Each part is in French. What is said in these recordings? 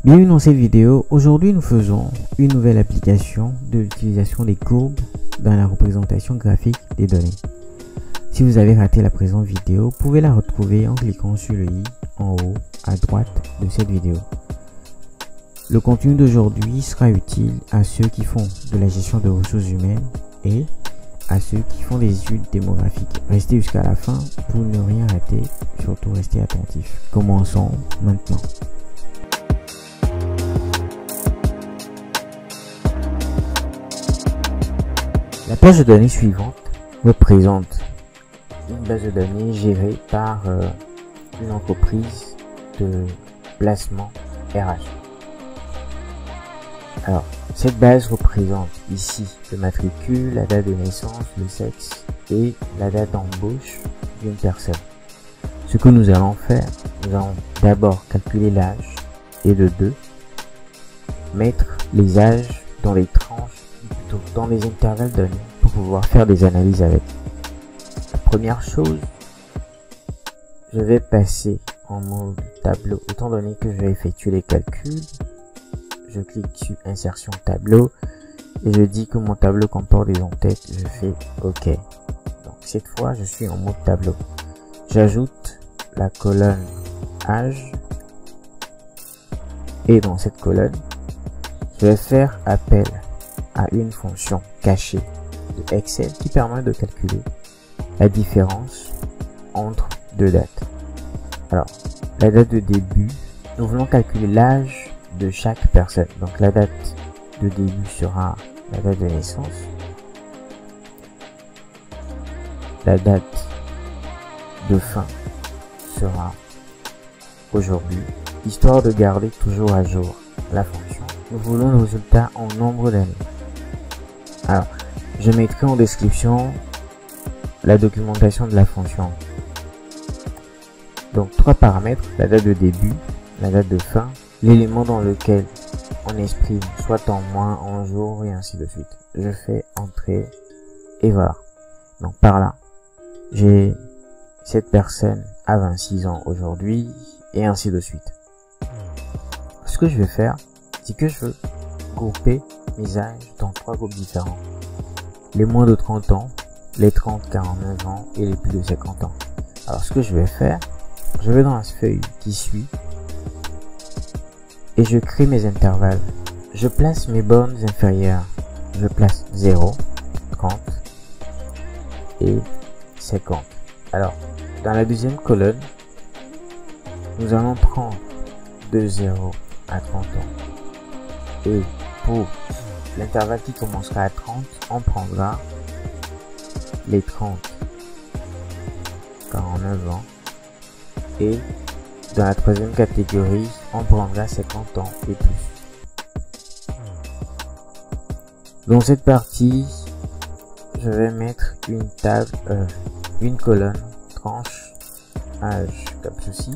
Bienvenue dans cette vidéo. Aujourd'hui, nous faisons une nouvelle application de l'utilisation des courbes dans la représentation graphique des données. Si vous avez raté la présente vidéo, vous pouvez la retrouver en cliquant sur le i en haut à droite de cette vidéo. Le contenu d'aujourd'hui sera utile à ceux qui font de la gestion de ressources humaines et à ceux qui font des études démographiques. Restez jusqu'à la fin pour ne rien rater, surtout restez attentifs. Commençons maintenant. La page de données suivante représente une base de données gérée par une entreprise de placement RH. Alors, cette base représente ici le matricule, la date de naissance, le sexe et la date d'embauche d'une personne. Ce que nous allons faire, nous allons d'abord calculer l'âge et de 2, mettre les âges dans les tranches, plutôt dans les intervalles donnés pour pouvoir faire des analyses avec. La première chose, je vais passer en mode tableau étant donné que je vais effectuer les calculs. Je clique sur insertion tableau et je dis que mon tableau comporte des en-têtes. Je fais OK. Donc cette fois, je suis en mode tableau. J'ajoute la colonne âge et dans cette colonne, je vais faire appel à une fonction cachée de Excel qui permet de calculer la différence entre deux dates. Alors, la date de début, nous voulons calculer l'âge de chaque personne. Donc la date de début sera la date de naissance. La date de fin sera aujourd'hui, histoire de garder toujours à jour la fonction. Nous voulons le résultat en nombre d'années. Alors, je mettrai en description la documentation de la fonction. Donc, 3 paramètres, la date de début, la date de fin, l'élément dans lequel on exprime soit en mois, en jours et ainsi de suite. Je fais entrer et voilà. Donc, par là, j'ai cette personne à 26 ans aujourd'hui et ainsi de suite. Ce que je vais faire, c'est que je veux grouper mes âges dans 3 groupes différents. Les moins de 30 ans, les 30-49 ans et les plus de 50 ans. Alors ce que je vais faire, je vais dans la feuille qui suit et je crée mes intervalles. Je place mes bornes inférieures. Je place 0, 30 et 50. Alors, dans la deuxième colonne, nous allons prendre de 0 à 30 ans. Et pour l'intervalle qui commencera à 30, on prendra les 30, 49 ans. Et dans la troisième catégorie, on prendra 50 ans et plus. Dans cette partie, je vais mettre une table, une colonne, tranche, âge, comme ceci.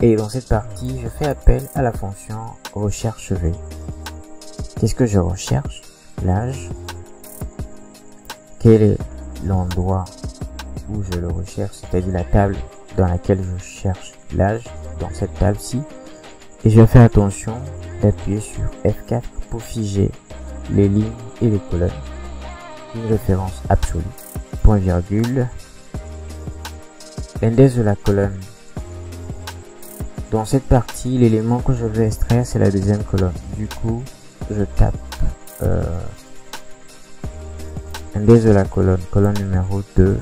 Et dans cette partie, je fais appel à la fonction recherche V. Qu'est-ce que je recherche? L'âge. Quel est l'endroit où je le recherche, c'est-à-dire la table dans laquelle je cherche l'âge, dans cette table-ci. Et je vais faire attention d'appuyer sur F4 pour figer les lignes et les colonnes. Une référence absolue. Point virgule. L'index de la colonne. Dans cette partie, l'élément que je vais extraire, c'est la deuxième colonne. Du coup, je tape index de la colonne, colonne numéro 2.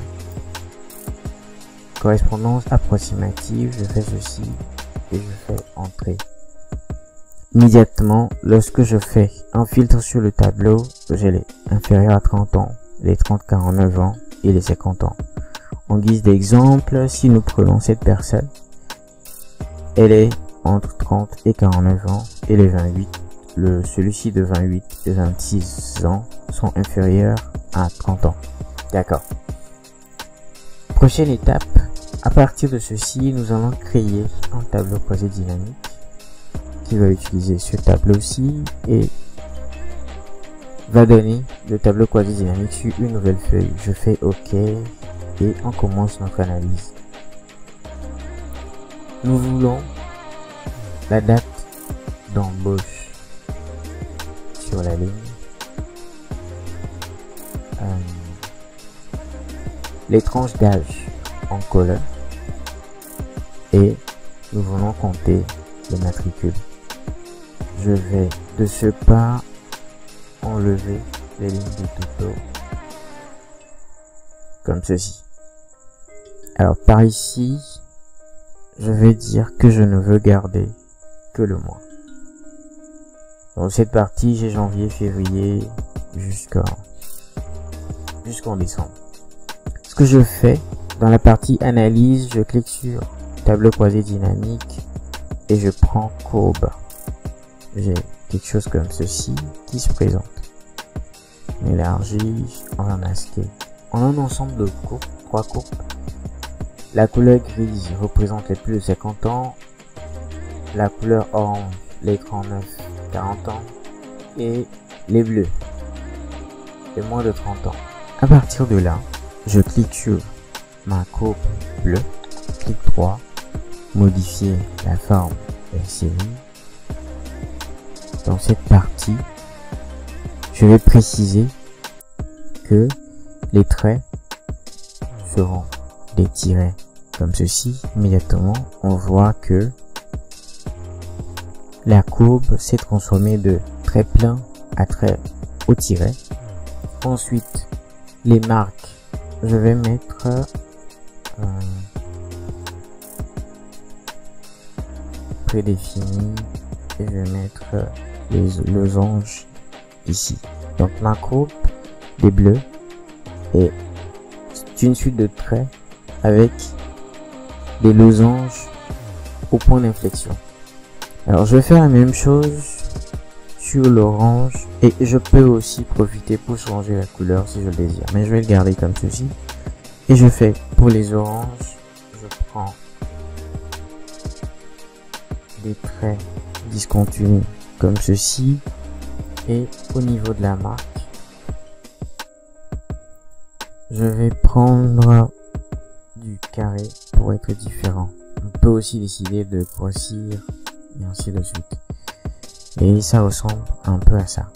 Correspondance approximative, je fais ceci et je fais entrer. Immédiatement, lorsque je fais un filtre sur le tableau, j'ai les inférieurs à 30 ans, les 30-49 ans et les 50 ans. En guise d'exemple, si nous prenons cette personne, elle est entre 30 et 49 ans et les 28, celui-ci de 28 et 26 ans sont inférieurs à 30 ans. D'accord. Prochaine étape, à partir de ceci, nous allons créer un tableau croisé dynamique qui va utiliser ce tableau-ci et va donner le tableau croisé dynamique sur une nouvelle feuille. Je fais OK et on commence notre analyse. Nous voulons la date d'embauche sur la ligne, les tranches d'âge en colonne, et nous voulons compter les matricules. Je vais de ce pas enlever les lignes de tuto comme ceci. Alors par ici, je vais dire que je ne veux garder que le mois. Dans cette partie, j'ai janvier, février jusqu'en décembre. Ce que je fais dans la partie analyse, je clique sur tableau croisé dynamique et je prends courbe. J'ai quelque chose comme ceci qui se présente. On élargit, on va masquer. On a un ensemble de courbes, 3 courbes. La couleur grise représente les plus de 50 ans, la couleur orange les 39-40 ans et les bleus les moins de 30 ans. À partir de là, je clique sur ma courbe bleue, clic droit, modifier la forme et série. Dans cette partie, je vais préciser que les traits seront des tirets comme ceci. Immédiatement, on voit que la courbe s'est transformée de trait plein à trait au tiret. Ensuite, les marques, je vais mettre prédéfini et je vais mettre les losanges ici. Donc ma courbe des bleus est une suite de traits avec des losanges au point d'inflexion. Alors je vais faire la même chose sur l'orange et je peux aussi profiter pour changer la couleur si je le désire, mais je vais le garder comme ceci. Et je fais pour les oranges, je prends des traits discontinus comme ceci et au niveau de la marque, je vais prendre du carré pour être différent. On peut aussi décider de grossir et ainsi de suite. Et ça ressemble un peu à ça.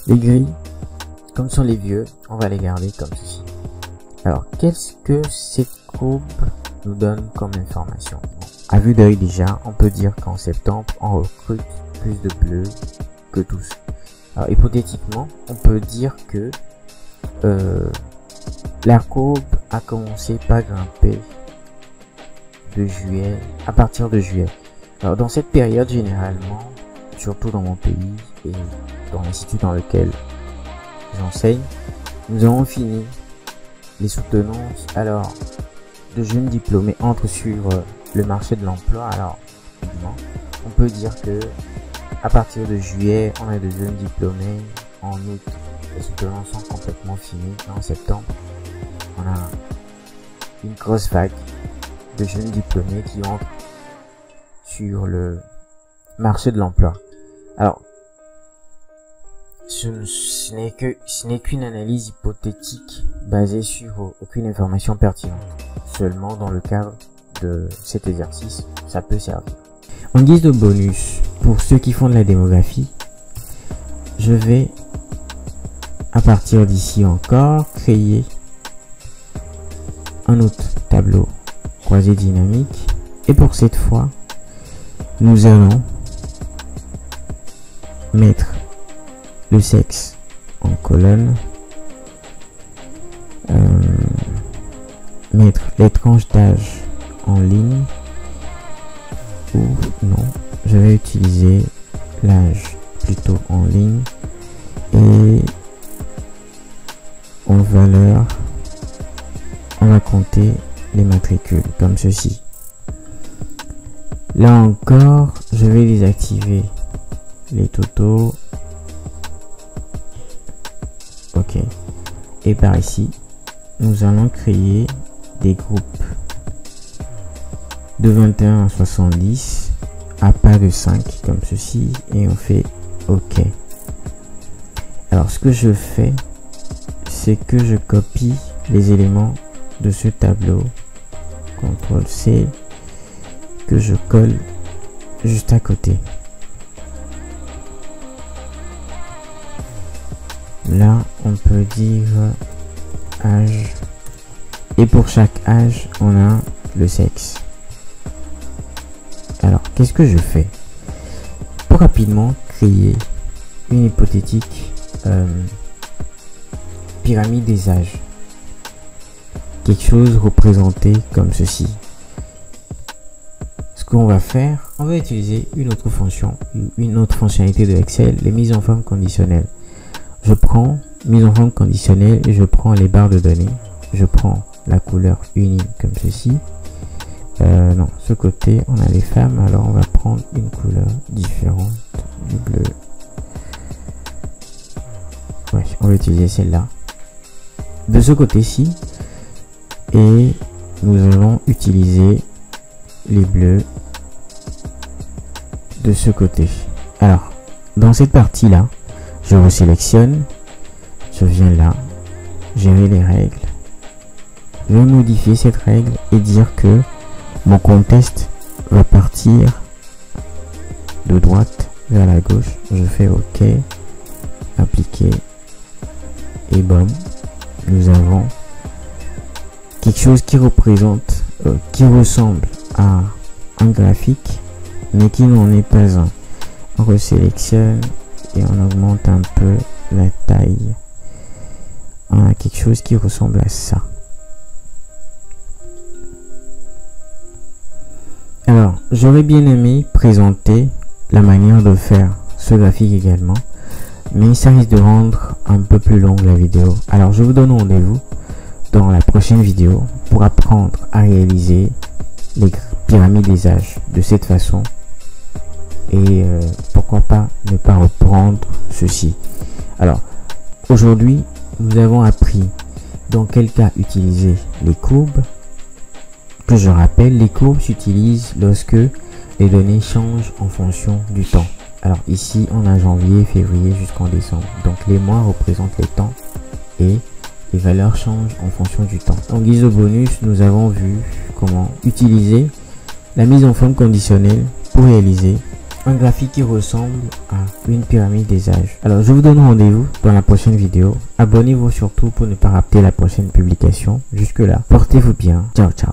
Les gris, comme sont les vieux, on va les garder comme ceci. Alors, qu'est-ce que cette courbe nous donne comme information? Bon, à vue d'œil déjà, on peut dire qu'en septembre, on recrute plus de bleus que tous. Alors, hypothétiquement, on peut dire que la courbe a commencé par grimper de juillet, à partir de juillet. Alors, dans cette période, généralement, surtout dans mon pays et dans l'institut dans lequel j'enseigne, nous avons fini les soutenances. Alors, de jeunes diplômés entrent sur le marché de l'emploi. Alors, on peut dire que à partir de juillet, on a de jeunes diplômés. En août, les soutenances sont complètement finies. En septembre, on a une grosse vague de jeunes diplômés qui entrent sur le marché de l'emploi. Alors, ce n'est qu'une analyse hypothétique basée sur aucune information pertinente. Seulement dans le cadre de cet exercice, ça peut servir. En guise de bonus, pour ceux qui font de la démographie, je vais, à partir d'ici encore, créer un autre tableau croisé dynamique. Et pour cette fois, nous allons mettre le sexe en colonne, mettre les tranches d'âge en ligne, ou non, je vais utiliser l'âge plutôt en ligne, et en valeur, on va compter les matricules comme ceci. Là encore, je vais désactiver les totaux. Ok. Et par ici, nous allons créer des groupes de 21 à 70 à pas de 5 comme ceci et on fait OK. Alors ce que je fais, c'est que je copie les éléments de ce tableau, CTRL C, que je colle juste à côté. Là, on peut dire âge. Et pour chaque âge, on a le sexe. Alors, qu'est-ce que je fais? Pour rapidement créer une hypothétique pyramide des âges. Quelque chose représenté comme ceci. Ce qu'on va faire, on va utiliser une autre fonction, une autre fonctionnalité de Excel, les mises en forme conditionnelles. Je prends mise en forme conditionnelle et je prends les barres de données. Je prends la couleur unie comme ceci. Non, ce côté on a les femmes, alors on va prendre une couleur différente du bleu. Ouais, on va utiliser celle-là de ce côté-ci et nous allons utiliser les bleus de ce côté. Alors dans cette partie là, je resélectionne, je viens là, gérer les règles, je vais modifier cette règle et dire que mon contexte va partir de droite vers la gauche. Je fais OK, appliquer et bam, nous avons quelque chose qui représente, qui ressemble à un graphique mais qui n'en est pas un. On resélectionne et on augmente un peu la taille. On a quelque chose qui ressemble à ça. Alors, j'aurais bien aimé présenter la manière de faire ce graphique également, mais ça risque de rendre un peu plus longue la vidéo. Alors, je vous donne rendez-vous dans la prochaine vidéo pour apprendre à réaliser les pyramides des âges de cette façon. Et pourquoi pas ne pas reprendre ceci. Alors, aujourd'hui, nous avons appris dans quel cas utiliser les courbes. Que je rappelle, les courbes s'utilisent lorsque les données changent en fonction du temps. Alors ici, on a janvier, février jusqu'en décembre. Donc les mois représentent les temps et les valeurs changent en fonction du temps. En guise de bonus, nous avons vu comment utiliser la mise en forme conditionnelle pour réaliser un graphique qui ressemble à une pyramide des âges. Alors je vous donne rendez-vous dans la prochaine vidéo. Abonnez-vous surtout pour ne pas rater la prochaine publication. Jusque là, portez-vous bien. Ciao, ciao.